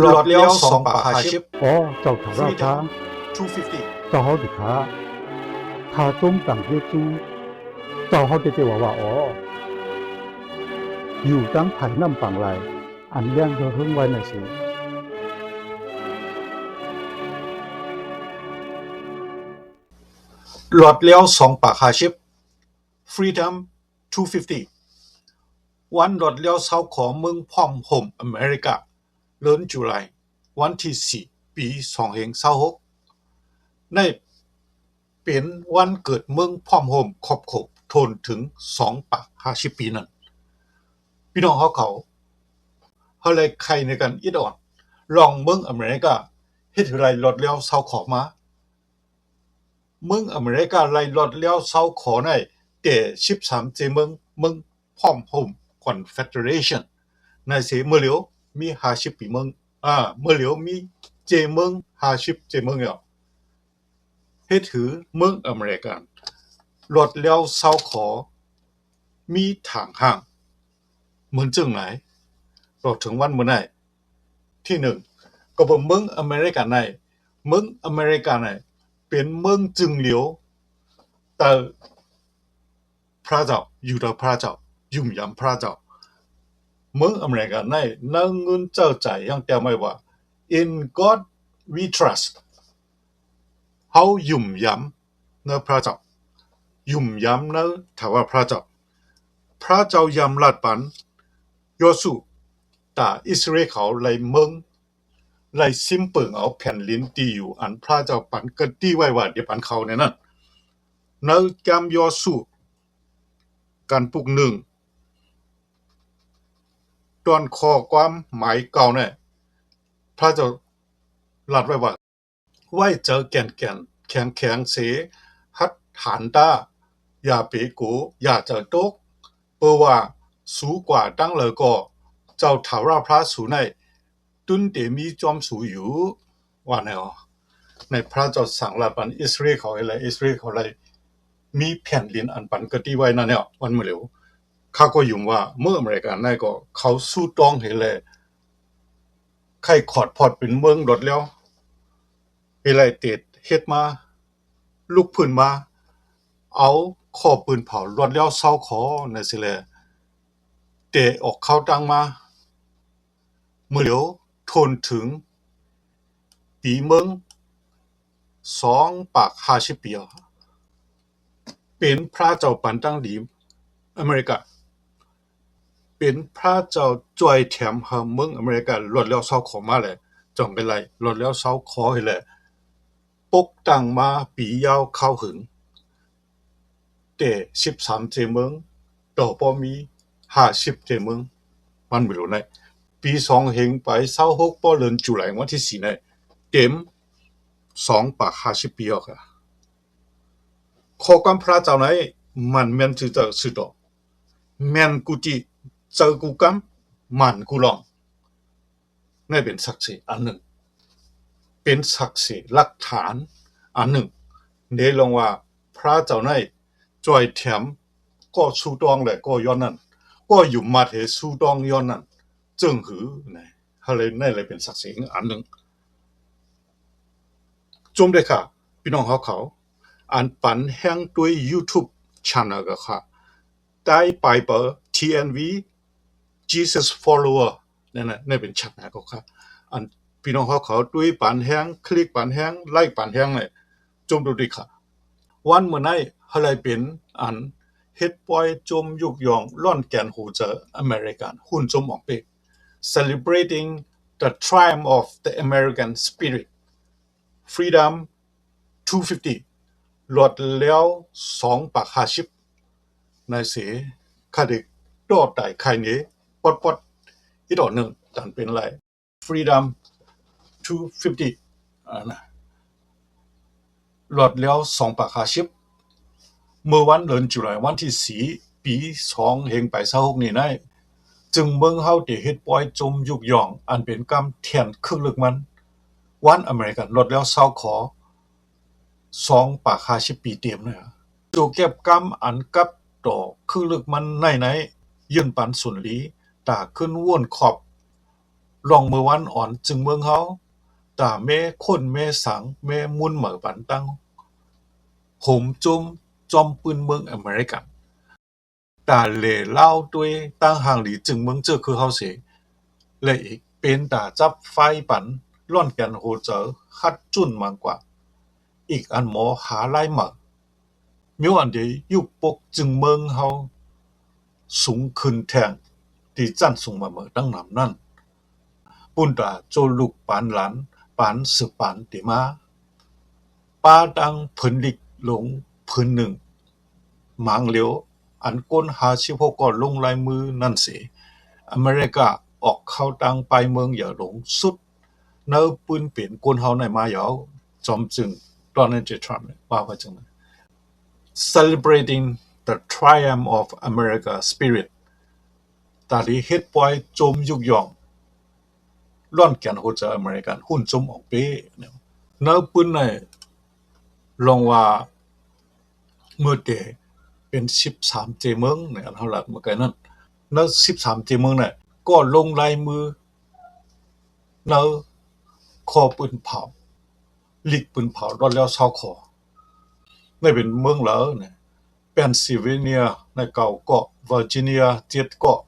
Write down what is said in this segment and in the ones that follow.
หลอดเลี้ยว2 ปาก 50哦，走头绕他， 250走好的他，他中等的猪，走好的娃娃哦，อยู่ตั้งไผ่น้ำปังไหลอันเลี้ยงเธอเพิ่งไว้น่ะสิหลอดเลี้ยว2 ปาก 50 Freedom 250วันหลอดเลี้ยวเซาของเมืองพร้อมโฮมอเมริกาเดือนตุลาวันที่4ปี2566ในเป็นวันเกิดเมืองพร้อมโฮมครบทนถึง2 ปาก 50 ปีนั้นพี่น้องเขาเลยใครในกันอิดอ่อนลองเมืองอเมริกาเฮ็ดไรหลอดเลี้ยวเซาของมาเมืองอเมริกาไล่ลดเลี้ยวเซาขอในแต่13เจเมืองพร้อมโฮมคอนเฟเดเรชันในเสเมื่อเหลียวมี50ปีเมืองเมื่อเหลียวมีเจเมือง50เจเมืองแล้วเฮ็ดถือเมืองอเมริกันลดเลี้ยวเซาขอมีทางห่างเหมือนจึงไหนรอถึงวันเมื่อไหนที่1ก็เป็นเมืองอเมริกันในเมืองอเมริกันในเป็นเมืองจึงเหลียวแต่พระเจ้าอยู่ต่อพระเจ้ายุ่มยำพระเจ้าเมืองอเมริกันในนั่งเงินเจ้าใจยังแต่ไม่ว่า in God we trust เขายุ่มยำในพระเจ้ายุ่มยำในถาวรพระเจ้ายำลัดปันโยสุแต่อิสราเอลเขาเลยเมืองไล่ซิมเปิงเอาแผ่นลิ้นตีอยู่อันพระเจ้าปันกตีไว้ว่าเดี๋ยวปันเขาในนั้นในกามยอสูการปลุกหนึ่งตอนข้อความหมายเก่าเนี่ยพระเจ้าลัดไว้ว่าไว้เจอแก่นแข็งเสหัดฐานตาอย่าเปกูอย่าเจอตกเปว่าสูกว่าตั้งเลยก็เจ้าถาวรพระสูในตุนเตมีจอมสูอยู่ว่าแนวในพระเจ้าสั่งลาปันอิสราเอลเขาอะไรอิสราเอลเขาอะไรมีแผ่นดินอันปันกติไว้นั่นเนี่ยวันเมื่อเร็วข้าก็ยุ่งว่าเมื่ออเมริกันนั่นก็เขาสู้ต้องเห็นเลยใครขอดพอดเป็นเมืองรถแล้วอะไรเตดเฮ็ดมาลูกพื้นมาเอาข้อปืนเผารถแล้วเศร้าขอนั่นสิแหละเตะออกเข้าตังมาเมื่อเร็วทนถึงปีเมือง2 ปาก 50 ปีเป็นพระเจ้าปันตั้งดีอเมริกาเป็นพระเจ้าจอยแถมหาเมืองอเมริกาลดแล้วเศร้าขอมาเลยจองเป็นไรลดแล้วเศร้าขอให้เลยปกตั้งมาปียาวเข้าหึงแต่13เจเมืองต่อปอมี50เจเมืองมันไม่รู้ในปี2เฮงไป26ปอเดือนตุลาวันที่4ในเต็ม2 ปาก 50 ปีค่ะข้อความพระเจ้าไหนมันแม่นจะสุดดอกแม่นกูจิเจอกูกำมันกูลองนี่เป็นศักดิ์ศรีอันหนึ่งเป็นศักดิ์ศรีหลักฐานอันหนึ่งเนลงว่าพระเจ้าไหนจอยแถมก็สู้ต้องเลยก็ย้อนนั้นก็อยู่มาเทสู้ต้องย้อนนั้นจึงหือนี่อะไรนี่เลยเป็นศักดิ์ศรีอันหนึ่งจมเลยค่ะพี่น้องเขาอันปันแห่งด้วย YouTube channel ก็ค่ะได้ไปเปิด TNV Jesus Follower นี่เป็นชัดนะก็ค่ะอันพี่น้องเขาด้วยปันแห่งคลิกปันแห่งไลค์ปันแห่งเลยจมดูดิค่ะวันเมื่อไหร่อะไรเป็นอันเฮ็ดปล่อยจมยุกยองล่อนแกนหูเจออเมริกันหุ่นจมออกไป celebrating the triumph of the American spirit freedom 250หลอดแล้ว2 ปาก 50ในเสียคาดิโดดได้ใครนี้ปดอีดอกหนึ่งตันเป็นไร freedom 250นะหลอดแล้ว2 ปาก 50เมื่อวันเดือนตุลาวันที่4ปี2เฮงไป26นี่ได้จึงเมืองเฮาได้เฮ็ดปล่อยจมยุกยองอันเป็นกรรมแทนครึ่งลึกมันวันอเมริกันลดแล้ว20ขอ2 ปาก 50 ปีเต็มเลยจูเก็บกรรมอันกับต่อครึ่งลึกมันไหนยืนปันสุนลีตาขึ้นว่นขอบ ลองเมื่อวันอ่อนจึงเมืองเฮาตาแม่คนแม่สังแม่มุนเหมือปันตั้งโหมจุมจอมปืนเมืองอเมริกันตาเหล่เล่าด้วยตั้งห่างหลีจึงเมืองเจอคือเฮาเสและอีกเป็นตาจับไฟปันล่อนกันโหเจอคัดจุนมากกว่าอีกอันหมอหาไล่มามิวอันเดียยุบปกจึงเมืองเฮาสูงขึ้นแทงที่จันสูงมาเมื่อตั้งนำนั่นปุ่นตาโจลูกปานหลานปานสืบปานติมาป้าดังเพิ่นลิกลงเพิ่นหนึ่งหมางเหลียวอันก้น56ก่อนลงลายมือนั่นสิอเมริกาออกเข้าตังไปเมืองอย่าหลงสุดเนื้อปืนเปลี่ยนก้นเฮาในมาเหยาจอมจึงตอนนั้นจะทรัมป์ว่าจัง celebrating the triumph of America spirit ตาดีเฮ็ดปล่อยจมยุกยองร่อนแก่นโหจะอเมริกันหุ่นจมออกเป้เนี่ยเนื้อปืนในลองว่าเมื่อเดเป็น13เจเมืองเนี่ยอันเท่าไหร่เมื่อกี้นั้นเนื้อ13เจเมืองเนี่ยก็ลงลายมือเนื้อคอปืนเผาลิกปืนเผารอดแล้วเศร้าคอไม่เป็นเมืองเหลอเนี่ยเพนซิลเวเนียในเก่าเกาะเวอร์จิเนีย7เกาะ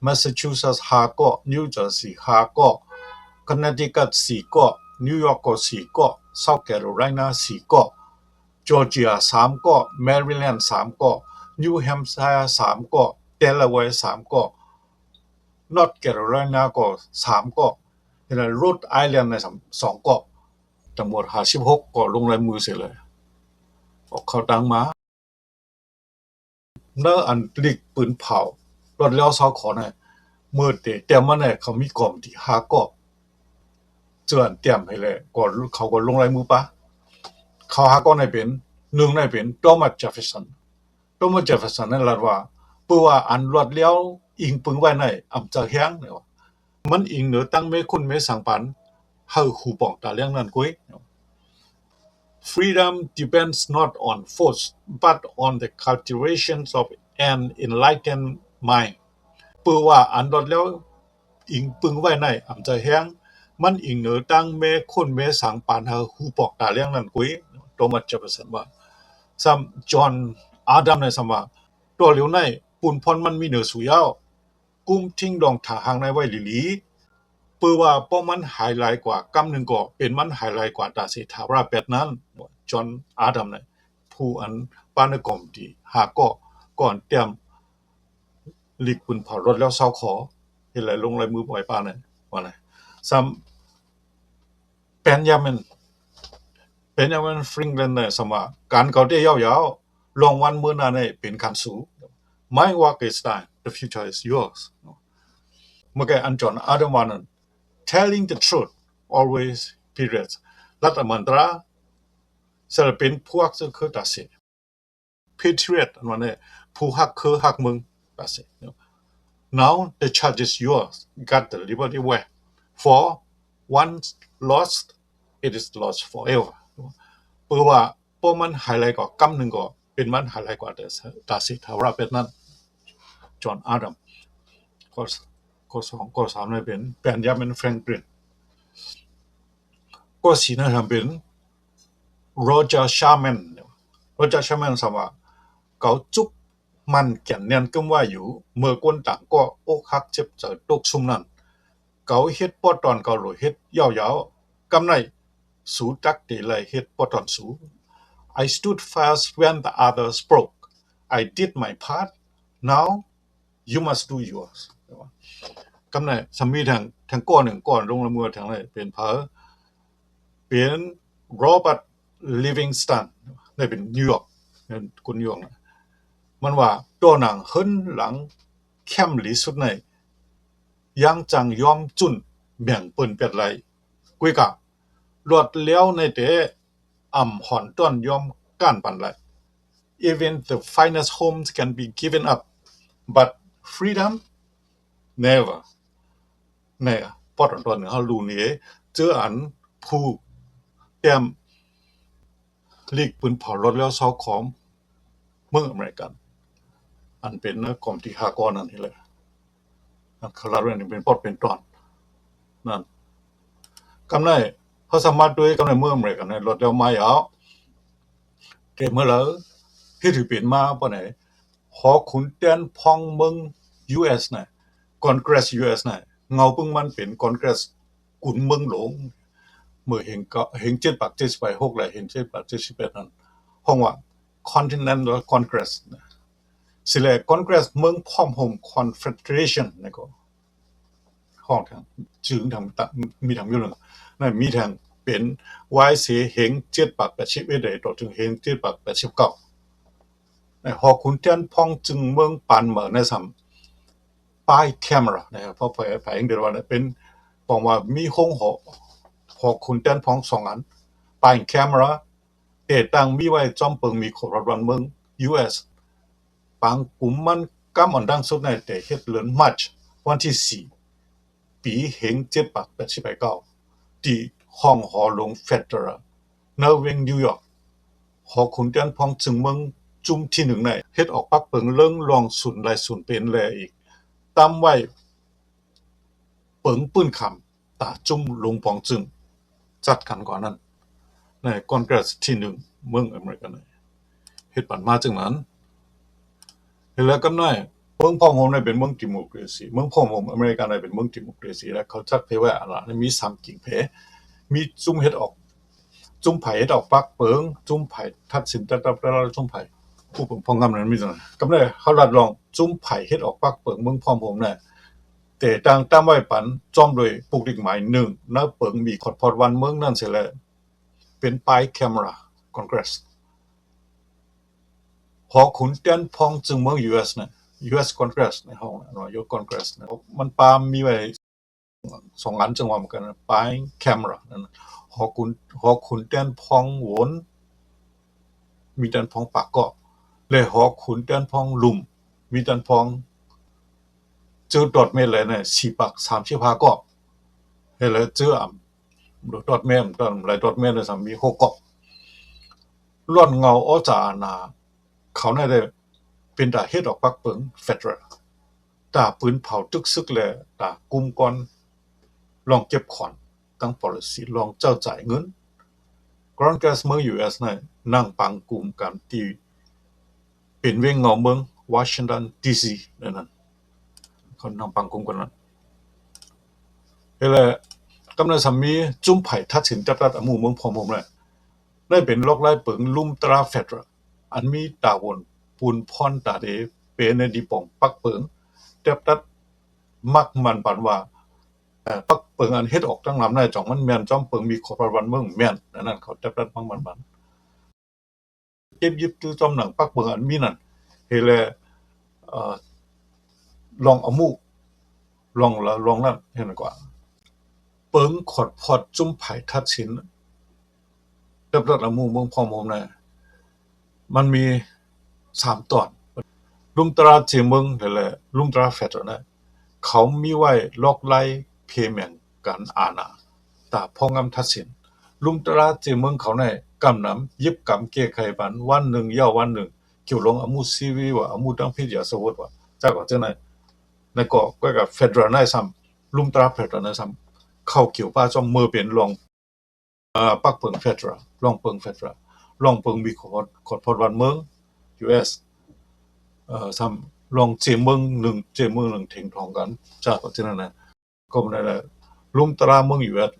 แมสซาชูเซตส์5เกาะนิวเจอร์ซีย์5เกาะคอนเนติคัต4เกาะนิวยอร์กก็4เกาะเซาท์แคโรไลนา4เกาะจอร์เจีย3เกาะแมริแลนด์3เกาะนิวแฮมป์ไชร์3เกาะเดลาแวร์3เกาะนอร์ทแคโรไลนาก็3เกาะแล้วโรดไอแลนด์ใน2เกาะทั้งหมด56เกาะลงลายมือเสียเลยออกเข้าตังมาเนื้ออันลิกปืนเผารถแล้วเศร้าขอเนี่ยเมื่อแต่มันเนี่ยเขามีกล่อมที่5เกาะเจือนเตรียมให้เลยก่อนเขาก็ลงลายมือปะเขาหาเกาะในเป็นหนึ่งในเป็นโทมัสเจฟเฟอร์สันนั่นล่ะว่าเพื่อว่าอันรถแล้วอิงปึงไว้ในอำจะแห้งเนี่ยมันอิงเหนือตั้งเมคุณเมสังปันเฮาหูปองตาเลี้ยงนั่นกุ้ย Freedom depends not on force but on the cultivation of an enlightened mind เพื่อว่าอันรถแล้วอิงปึงไว้ในอำจะแห้งมันอิงเหนือตั้งเมคุณเมสังปันเฮาหูปองตาเลี้ยงนั่นกุ้ยโทมัสเจฟเฟอร์สันว่าซัมจอห์นอาดัมในสมว่าตัวเหลียวในปุ่นพรมันมีเหนือสุยาวกุ้มทิ้งดองถาหางในไว้หลีๆเพื่อว่าป้อมันหายหลายกว่ากำหนึ่งก็เป็นมันหายหลายกว่าตาสิทาราแบบนั้นจอห์นอาดัมในผู้อันปานกอมดีหาก็ก่อนเตรียมลิกปืนเผารถแล้วเศร้าขอเห็นไหลลงลายมือปล่อยปานเนี่ยว่าไงซัมเป็นยามันฟริงแลนด์เนี่ยสมว่าการเขาได้ยาวๆลองวันมื้อนั้นเนี่ยเป็นการสู้ My work is done the future is yours เมื่อกี้อันจอนอาดัมวานัน telling the truth always period รัฐมันตราจะเป็นพวกจะคือตัดสิน patriot อันวันเนี่ยผู้ฮักคือฮักมึงตัดสิน now the charge is yours got the liberty back for once lost it is lost forever เพื่อว่าพวกมันหายไรก็กำหนึ่งก็เป็นมันหายไรกว่าแต่ตัดสินทาราเป็นนั้นจอห์นอาดัมข้อ2ข้อ3เนี่ยเป็นเบนจามินแฟรงคลินข้อ4เนี่ยเป็นโรเจอร์ชาร์แมนสมว่าเขาจุกมันแก่นเนียนกึ่มว่าอยู่เมื่อคนต่างก็อกหักเจ็บใจตกซุ่มนั้นเขาเฮ็ดปอตอนเขาหลุยเฮ็ดยาวๆกำไรสูจักตีเลยเฮ็ดปอตอนสู I stood fast when the others broke I did my part now you must do yours กำไรสมีทางก้อนหนึ่งก้อนลงละเมือทางไหนเป็นเพอเป็นโรเบิร์ตลิวิงสตันได้เป็นนิวยอร์กคนนิวยอร์กมันว่าตัวหนังหึ้นหลังเข้มหลีสุดในยังจังยอมจุนแบ่งปืนเป็ดไรกุยกะรวดเลี้ยวในเตะอ่ำหอนต้นยอมก้านปันไร even the finest homes can be given up but freedom never เนี่ยปอดตอนหนึ่งเขารู้นี่เจออันผู้เตรียมลีกปืนเผารถแล้วเศร้าของเมืองอเมริกันอันเป็นกรมที่5ก้อนนั่นนี่แหละอันคาราเรนเป็นปอดเป็นตอน นั่นกำไรเขาสามารถด้วยกำไรเมื่อไหร่กันในรถเดียวมาเอาเก็บเมื่อแล้วที่ถือเป็นมาปะไหนขอขุนเตียนพองเมือง US น่ะ Congress US น่ะเงาเพิ่งมันเป็น Congress กุนเมืองหลวงเมื่อเห็นก็เห็น7 ปาก 76เลยเห็น7 ปาก 71นั้นห้องว่า Continental Congress นะสิแล Congress เมืองพร้อมโฮม Confederation นะก็ห้องทางจึงทางมีทางอยู่แล้วนั่นมีทางเป็นวายเสียเห็น7 ปาก 81ได้ต่อถึงเห็น7 ปาก 89ในหอขุนเทียนพองจึงเมืองปานเหมือในซ้ำป้ายแคมรานะครับเพราะแผงเดียวว่าเป็นบอกว่ามีห้องหอขุนเทียนพอง2 อันป้ายแคมราแต่ต่างมีไว้จอมเปิงมีขบรถเมือง US ปางกลุ่มมันกำอันดังสุดในแต่เฮ็ดเดือนมาร์ชวันที่4ปีเห็ง7 ปาก 89ที่ห้องหอหลวงเฟเดอรัลในเวงนิวยอร์กหอขุนเทียนพองจึงเมืองจุ่มที่1ในเฮ็ดออกปักเปิงเรื่องรองศูนย์ลายศูนย์เป็นแลอีกตามไว้เปิงปื้นคำตาจุ่มลงปองจึงจัดกันก่อนนั้นในคอนเกรสที่1เมืองอเมริกันเฮ็ดปันมาจึงนั้นเฮ็ดแล้วก็น้อยเมืองพ่อผมเป็นเมืองดิโมคราซีเมืองพ่อผมอเมริกันเป็นเมืองดิโมคราซีแล้วเขาจัดเพไว้อะไรมี3กิ่งเพมีจุ่มเฮ็ดออกจุ่มไผ่เฮ็ดออกปักเปิงจุ่มไผ่ทัดสินตัดจุ่มไผ่ผู้พองงำนั้นมีจังกำได้เขาลัดลองจุ่มไผ่เฮ็ดออกปักเปิงเมืองพ่อผมน่ะแต่ต่างตามไว้ปันจอมโดยปลูกดิกหมาย1ณเปิงมีขอดพอดวันเมืองนั่นเสียแล้วเป็นป้ายแคมราคอนเกรสหอขุนเตียนพองจึงเมือง US นะ US Congress ในห้องนะ US Congress นะมันปามีไว้2 อันจังหวะเหมือนกันป้ายแคมรานั่นหอขุนเตียนพองหวนมีเตียนพองปากก็และหอขุนเตียนพองลุ่มมีเตียนพองเจอดอดเมเลยเนี่ย4 ปาก 35ก็เฮ็ดแล้วเจอดอดเมมตอนหลายดอดเมเลยซ้ำมี6ก็ร่อนเงาอจานาเขาน่าได้เป็นตาเฮ็ดออกปักเปิงเฟเดอรัลตาปืนเผาตึกซึกแลตากุมก่อนลองเก็บขอนตั้ง policy ลองเจ้าจ่ายเงินกรอนแกสเมือง US น่ะนั่งปังกลุ่มกันที่เป็นเวงเงาเมืองวอชิงตันดีซีนั่นเขานั่งปังกลุ่มกันนั้นเฮ็ดแล้วกำลังสามีจุ่มไผ่ทัดสินจับหมู่เมืองพร้อมผมแหละได้เป็นลอกไล่เปิงลุ่มตราเฟเดอรัลอันมีตาวนปูนพรตาเดเป็นดิปองปักเปิงเต็บตัดมักมันปันว่าปักเปิงอันเฮ็ดออกตั้งลำในจ่องมันแม่นจอมเปิงมีขอบวันเมืองแม่นนั่นเขาเต็บตัดมักมันเก็บยิบตื้อจอมหนังปักเปิงอันมีนั่นเฮแลลองเอามูลองนั่นเห็นกว่าเปิงขอดพอดจุ่มไผ่ทัดสินเต็บตัดเอามูเมืองพร้อมผมน่ะมันมี3 ตอนลุมตราเจเมืองนั่นแหละลุมตราเฟเดอรัลนะเขามีไว้ลอกไล่เพแมนกันอาณาตาพองำทัดสินลุมตราเจเมืองเขาในกำนำยิบกำเกไขบันวันหนึ่งย่าวันหนึ่งเกี่ยวลงอมูซีวีว่าอมูตั้งพิจารสวดว่าจากว่าจังไหนในก็กับเฟเดอรัลในซ้ำลุมตราเฟเดอรัลในซ้ำเข้าเกี่ยวป้าจอมมือเป็นลองปักเปิงเฟเดอรัลลองเปิงเฟเดอรัลลองเปิงมีขอดพอดวันเมือง US ซ้ำลองเจเมือง1ถึงทองกันจากว่าจังนั้นนะก็มันได้ลุมตราเมือง US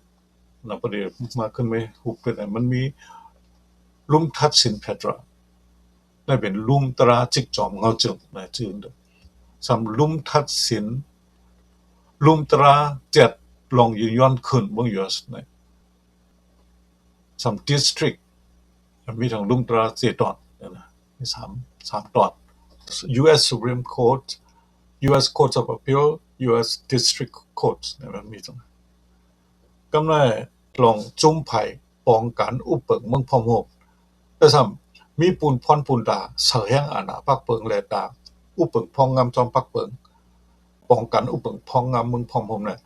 นะประเดี๋ยวมาขึ้นไม่หุบเป็นมันมีลุมทัดสินเฟเดอรัลได้เป็นลุมตราจิกจอมเงาจึงนะจืนซ้ำลุมทัดสินลุมตรา7ลองยืนย้อนขึ้นเมือง US นะซ้ำ district มีทั้งลุมตรา7 ตอนนะมี3 ตอน US Supreme Court US Court of Appeal US District Courts เนี่ยมันมีตรงกำไรลองจุ่มไผ่ป้องกันอุปเปิงเมืองพร้อมโฮมแต่ซ้ำมีปูนพรปูนตาเสแห่งอาณาปักเปิงแลตาอุปเปิงพองงามจอมปักเปิงป้องกันอุปเปิงพองงามเมืองพร้อมโฮมเนี่ย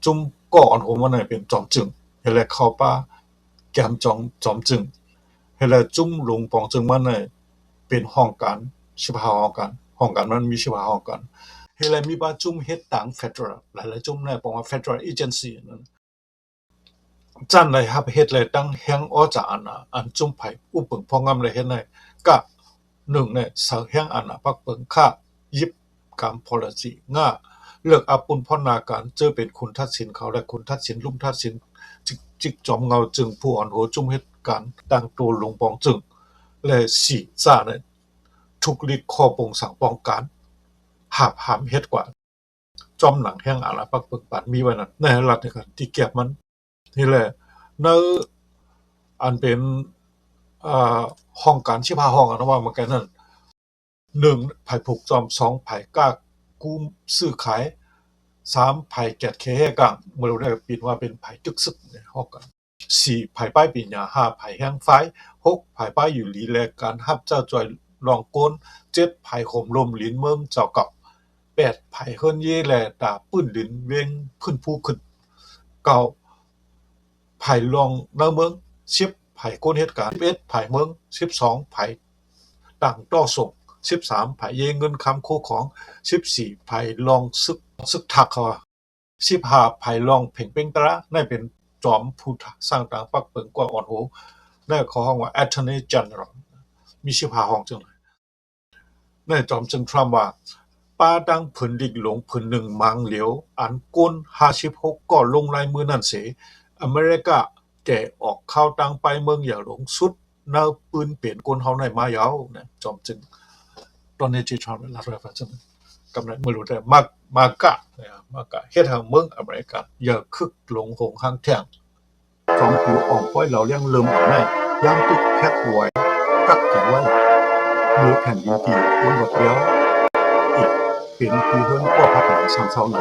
จุ่มก่อนโหมว่าไหนเป็นจอมจึงเฮ็ดแล้วเข้าป่าแก้มจอมจึงเฮ็ดแล้วจุ่มลงปองจึงมันเนี่ยเป็นห้องการ15 ห้องการมันมี15 ห้องการ เฮเลมีบาจุ่มเฮ็ดต่าง Federal หลายๆจุ่มเนี่ยบอกว่า Federal Agency นั้นจันเลยครับเฮ็ดเลยตั้งแฮงอ้อจาอันน่ะอันจุ่มไผ่อุปเปิงพองามเลยเฮ็ดได้ก็หนึ่งเนี่ยสาวแฮงอันน่ะปักเปิงค่ายิบกาม policy ง่าเลือกอาปุนพ่อนาการเจอเป็นคุณทักษิณเขาและคุณทักษิณลุงทักษิณจิกจอมเงาจึงผู้อ่อนโหจุ่มเฮ็ดการตั้งตัวลงปองจึงและสี่ซ่าเนี่ยทุกฤทธิ์ข้อปงสั่งป้องกันหาบหามเฮ็ดกว่าจอมหนังแห้งอะไรปักเปิงปานมีไว้นั่นในรัฐนี่ก็ที่เก็บมันนี่แหละในอันเป็นห้องการ15ห้องนะว่ามันกันนั่น1ไผ่ผูกจอม2ไผ่กล้ากู้ซื้อขาย3ไผ่แกดเคเฮกังเมื่อเราได้ปิดว่าเป็นไผ่จึกซึกในห้องกัน4ไผ่ป้ายปีญา5ไผ่แห้งไฟ6ไผ่ป้ายอยู่หลีแลการฮับเจ้าจอยลองก้น7ไผ่ข่มลมลิ้นเมืองเจ้าเก่า8ไผ่เฮิรนเย่แลตาปื้นลิ้นเวงขึ้นภูขึ้น9ไผ่ลองเนื้อเมือง10ไผ่ก้นเหตุการณ์11ไผ่เมือง12ไผ่ต่างต่อส่ง13ไผ่เยเงินคำโคของ14ไผ่ลองซึกทักเขา15ไผ่ลองเพ่งเป้งตระนั่นเป็นจอมผู้สร้างต่างปักเปิงกว่าอ่อนโหนั่นขอห้องว่า Attorney General มี15ห้องจังเลยนั่นจอมจึงทรัมป์ว่าป้าดังผืนดิกหลงผืนหนึ่งมังเหลียวอันก้น56ก็ลงลายมือนั่นเสอเมริกาแก่ออกเข้าตังไปเมืองอย่าหลงสุดเนาปืนเปลี่ยนก้นเขาในมายาวนะจอมจึงตอนนี้ที่ทรัมป์รัฐบาลจังกำลังไม่รู้แต่มากะเฮ็ดทางเมืองอเมริกาอย่าคึกหลงหงข้างแท่งจอมผิวอ่องป้อยเราเลี้ยงลืมเอาแน่ย่างตุกแพ็กไว้กักแข็งไว้เนื้อแผ่นดินตีบนบทเดียวอีกเป็นคือเฮิรนก็พัฒนาสร้างเสาไหน